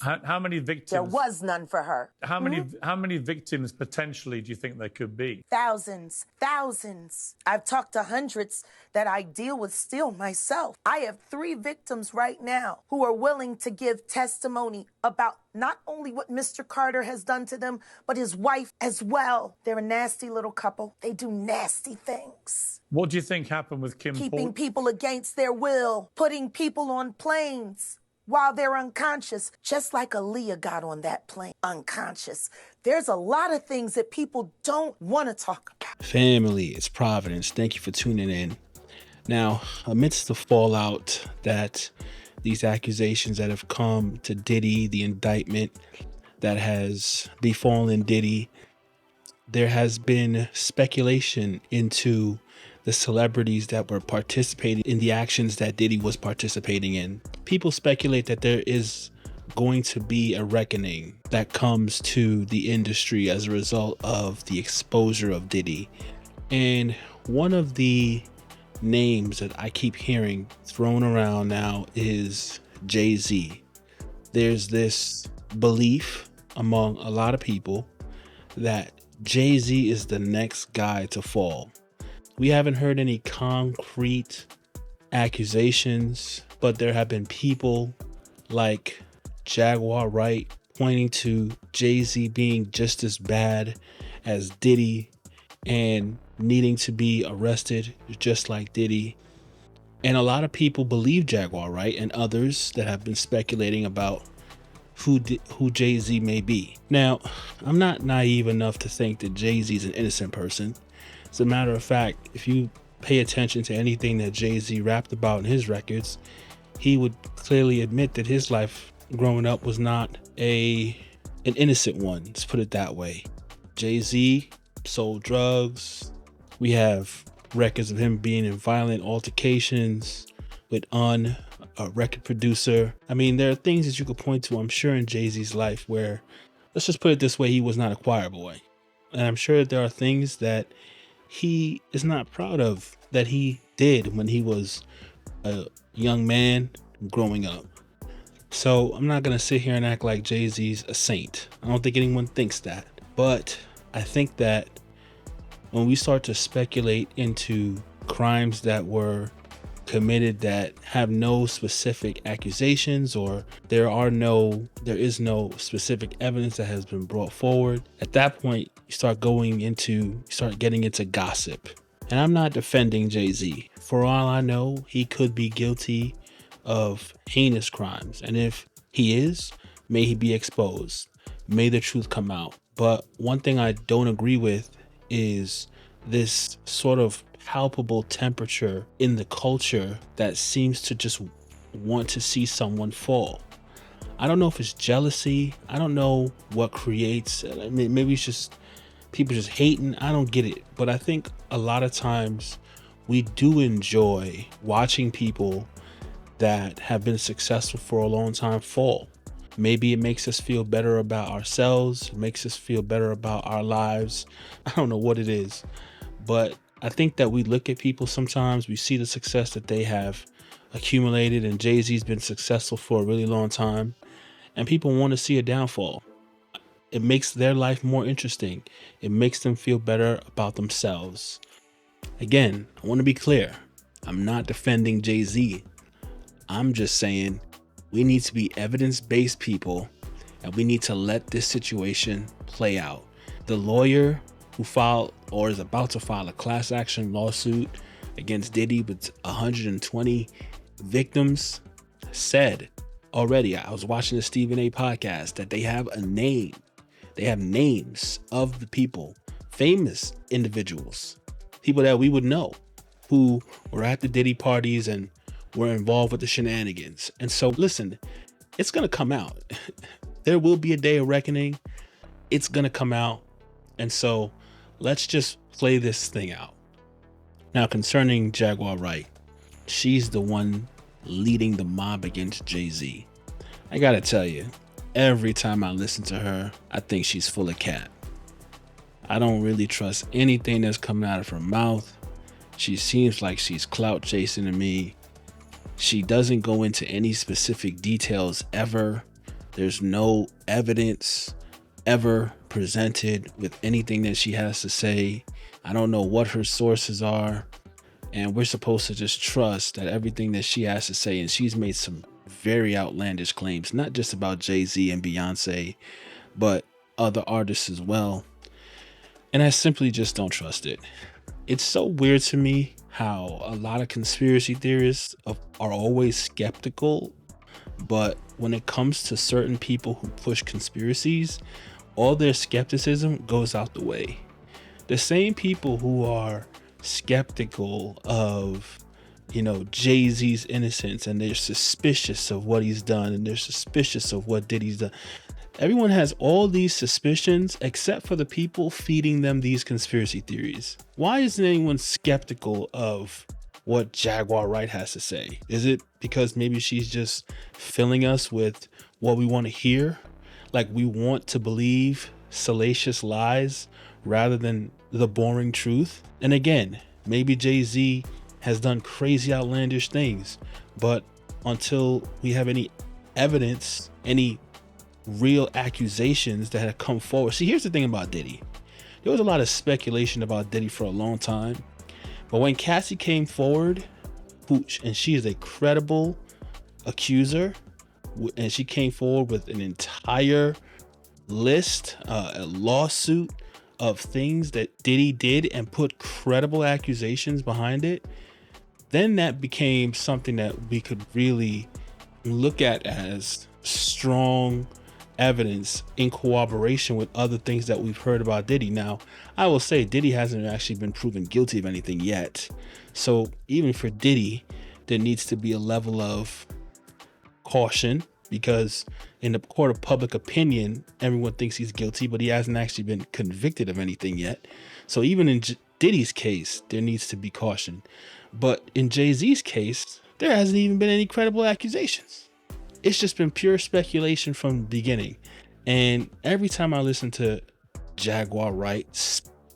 How many victims? There was none for her. How many victims potentially do you think there could be? Thousands. I've talked to hundreds that I deal with still myself. I have 3 victims right now who are willing to give testimony about not only what Mr. Carter has done to them, but his wife as well. They're a nasty little couple. They do nasty things. What do you think happened with Kim Keeping Paul? people against their will, putting people on planes while they're unconscious, just like Aaliyah got on that plane, unconscious. There's a lot of things that people don't want to talk about. Family, it's Providence. Thank you for tuning in. Now, amidst the fallout that these accusations that have come to Diddy, the indictment that has befallen Diddy, there has been speculation into the celebrities that were participating in the actions that Diddy was participating in. People speculate that there is going to be a reckoning that comes to the industry as a result of the exposure of Diddy. And one of the names that I keep hearing thrown around now is Jay-Z. There's this belief among a lot of people that Jay-Z is the next guy to fall. We haven't heard any concrete accusations, but there have been people like Jaguar Wright pointing to Jay-Z being just as bad as Diddy and needing to be arrested just like Diddy. And a lot of people believe Jaguar Wright and others that have been speculating about who Jay-Z may be. Now, I'm not naive enough to think that Jay-Z is an innocent person. As a matter of fact, if you pay attention to anything that Jay-Z rapped about in his records, he would clearly admit that his life growing up was not an innocent one. Let's put it that way. Jay-Z sold drugs. We have records of him being in violent altercations with a record producer. I mean, there are things that you could point to, I'm sure, in Jay-Z's life where, let's just put it this way, he was not a choir boy. And I'm sure that there are things that he is not proud of that he did when he was a young man growing up. So I'm not going to sit here and act like Jay-Z's a saint. I don't think anyone thinks that. But I think that when we start to speculate into crimes that were committed that have no specific accusations, or there is no specific evidence that has been brought forward, at that point you start getting into gossip. And I'm not defending Jay-Z. For all I know, he could be guilty of heinous crimes, and if he is, may he be exposed, may the truth come out. But one thing I don't agree with is this sort of palpable temperature in the culture that seems to just want to see someone fall. I don't know if it's jealousy. I don't know what creates. I mean, maybe it's just people just hating. I don't get it. But I think a lot of times we do enjoy watching people that have been successful for a long time fall. Maybe it makes us feel better about ourselves. It makes us feel better about our lives. I don't know what it is, but I think that we look at people sometimes, we see the success that they have accumulated, and Jay-Z's been successful for a really long time, and people want to see a downfall. It makes their life more interesting. It makes them feel better about themselves. Again, I want to be clear. I'm not defending Jay-Z. I'm just saying we need to be evidence-based people, and we need to let this situation play out. The lawyer who filed or is about to file a class action lawsuit against Diddy with 120 victims said already, I was watching the Stephen A podcast, that they have a name. They have names of the people, famous individuals, people that we would know who were at the Diddy parties and were involved with the shenanigans. And so listen, it's going to come out. There will be a day of reckoning. It's going to come out. And so let's just play this thing out. Now, concerning Jaguar Wright, she's the one leading the mob against Jay-Z. I gotta tell you, every time I listen to her, I think she's full of cat. I don't really trust anything that's coming out of her mouth. She seems like she's clout chasing to me. She doesn't go into any specific details ever There's no evidence ever presented with anything that she has to say. I don't know what her sources are. And we're supposed to just trust that everything that she has to say, and she's made some very outlandish claims, not just about Jay-Z and Beyonce, but other artists as well. And I simply just don't trust it. It's so weird to me how a lot of conspiracy theorists are always skeptical, but when it comes to certain people who push conspiracies, all their skepticism goes out the way. The same people who are skeptical of, Jay-Z's innocence, and they're suspicious of what he's done, and they're suspicious of what Diddy's done. Everyone has all these suspicions except for the people feeding them these conspiracy theories. Why isn't anyone skeptical of what Jaguar Wright has to say? Is it because maybe she's just filling us with what we want to hear? Like, we want to believe salacious lies rather than the boring truth? And again, maybe Jay-Z has done crazy, outlandish things, but until we have any evidence, any real accusations that have come forward. See, here's the thing about Diddy. There was a lot of speculation about Diddy for a long time, but when Cassie came forward, and she is a credible accuser, and she came forward with an entire list, a lawsuit of things that Diddy did and put credible accusations behind it, then that became something that we could really look at as strong evidence in corroboration with other things that we've heard about Diddy. Now, I will say Diddy hasn't actually been proven guilty of anything yet. So even for Diddy, there needs to be a level of caution, because in the court of public opinion, everyone thinks he's guilty, but he hasn't actually been convicted of anything yet. So even in Diddy's case, there needs to be caution. But in Jay-Z's case, there hasn't even been any credible accusations. It's just been pure speculation from the beginning. And every time I listen to Jaguar Wright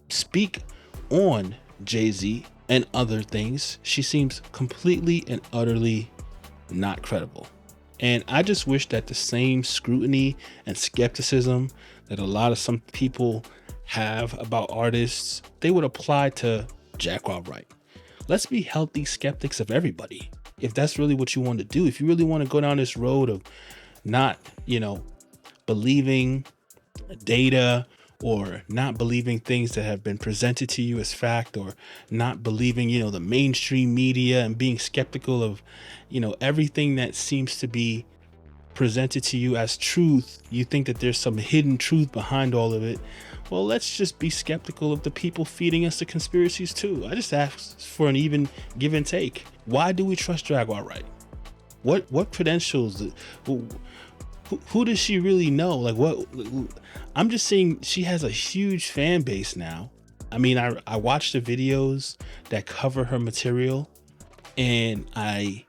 speak on Jay-Z and other things, she seems completely and utterly not credible. And I just wish that the same scrutiny and skepticism that some people have about artists, they would apply to Jaguar Wright. Let's be healthy skeptics of everybody. If that's really what you want to do, if you really want to go down this road of not, believing data, or not believing things that have been presented to you as fact, or not believing, the mainstream media, and being skeptical of, everything that seems to be presented to you as truth, you think that there's some hidden truth behind all of it. Well, let's just be skeptical of the people feeding us the conspiracies too. I just ask for an even give and take. Why do we trust Jaguar Wright? What credentials? Who does she really know? Like, what? I'm just seeing she has a huge fan base now. I mean, I watch the videos that cover her material, and I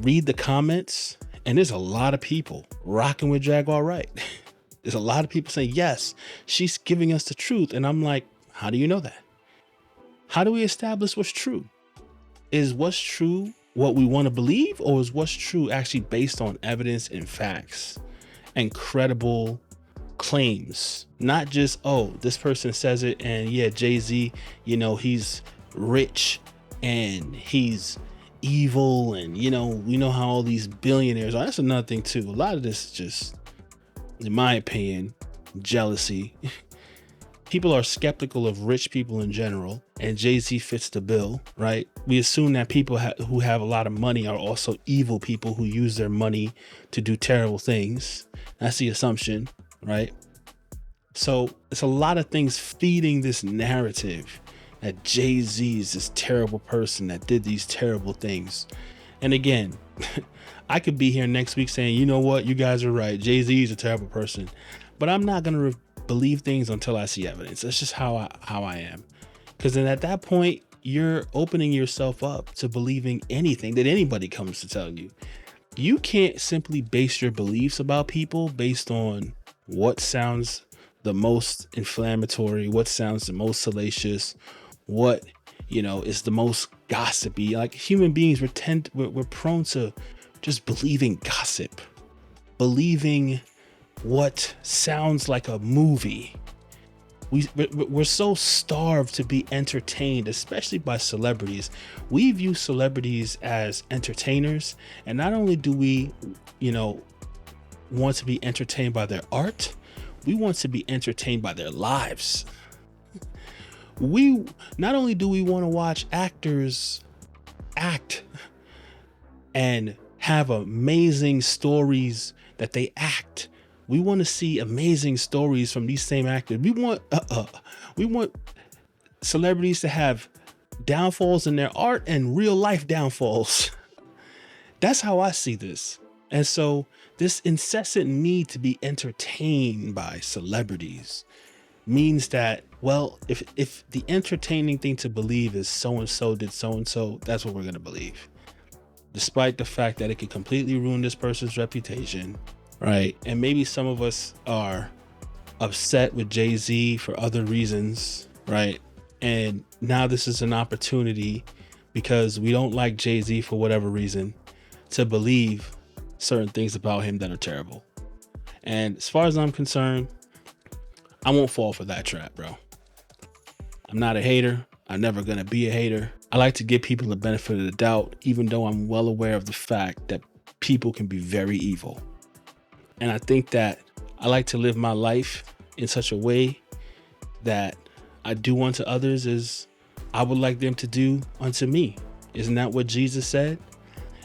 read the comments, and there's a lot of people rocking with Jaguar Wright. There's a lot of people saying, yes, she's giving us the truth. And I'm like, how do you know that? How do we establish what's true? Is what's true what we want to believe, or is what's true actually based on evidence and facts and credible claims? Not just, oh, this person says it, and yeah, Jay-Z, he's rich and he's evil, and we know how all these billionaires are. That's another thing too. A lot of this is just, in my opinion, jealousy. People are skeptical of rich people in general, and Jay-Z fits the bill, right? We assume that people who have a lot of money are also evil people who use their money to do terrible things. That's the assumption, right? So it's a lot of things feeding this narrative that Jay-Z is this terrible person that did these terrible things. And again, I could be here next week saying, you know what, you guys are right, Jay-Z is a terrible person, but I'm not going to believe things until I see evidence. That's just how I am. Because then at that point, you're opening yourself up to believing anything that anybody comes to tell you. You can't simply base your beliefs about people based on what sounds the most inflammatory, what sounds the most salacious, what is the most gossipy. Like, human beings, we're prone to just believing gossip. believing what sounds like a movie. We're so starved to be entertained, especially by celebrities. We view celebrities as entertainers, and not only do we, want to be entertained by their art, we want to be entertained by their lives. We not only do we want to watch actors act and have amazing stories that they act, we want to see amazing stories from these same actors. We want celebrities to have downfalls in their art and real life downfalls. That's how I see this. And so this incessant need to be entertained by celebrities means that, well, if the entertaining thing to believe is so-and-so did so-and-so, that's what we're going to believe. Despite the fact that it could completely ruin this person's reputation, right? And maybe some of us are upset with Jay-Z for other reasons, right? And now this is an opportunity, because we don't like Jay-Z for whatever reason, to believe certain things about him that are terrible. And as far as I'm concerned, I won't fall for that trap, bro. I'm not a hater. I'm never gonna be a hater. I like to give people the benefit of the doubt, even though I'm well aware of the fact that people can be very evil. And I think that I like to live my life in such a way that I do unto others as I would like them to do unto me. Isn't that what Jesus said?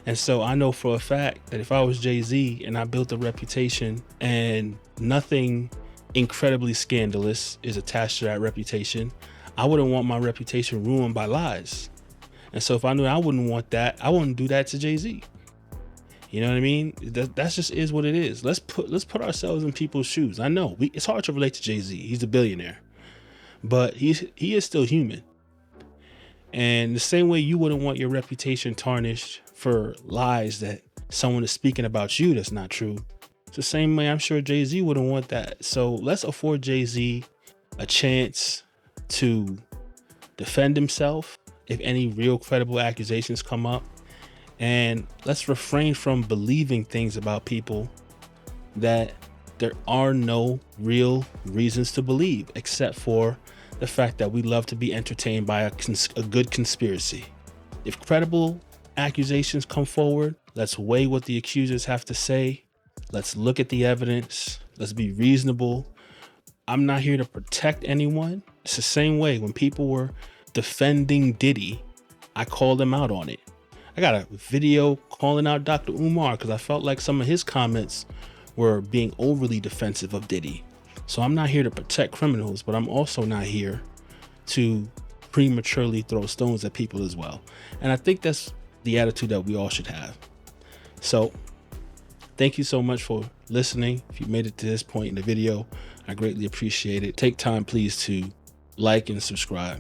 And so I know for a fact that if I was Jay-Z and I built a reputation and nothing incredibly scandalous is attached to that reputation, I wouldn't want my reputation ruined by lies. And so if I knew I wouldn't want that, I wouldn't do that to Jay-Z. You know what I mean? That just is what it is. Let's put ourselves in people's shoes. I know it's hard to relate to Jay-Z. He's a billionaire, but he is still human. And the same way you wouldn't want your reputation tarnished for lies that someone is speaking about you that's not true, it's the same way I'm sure Jay-Z wouldn't want that. So let's afford Jay-Z a chance to defend himself if any real credible accusations come up. And let's refrain from believing things about people that there are no real reasons to believe, except for the fact that we love to be entertained by a good conspiracy. If credible accusations come forward, let's weigh what the accusers have to say. Let's look at the evidence. Let's be reasonable. I'm not here to protect anyone. It's the same way when people were defending Diddy, I called them out on it. I got a video calling out Dr. Umar because I felt like some of his comments were being overly defensive of Diddy. So I'm not here to protect criminals, but I'm also not here to prematurely throw stones at people as well. And I think that's the attitude that we all should have. So thank you so much for listening. If you made it to this point in the video, I greatly appreciate it. Take time, please, to like and subscribe.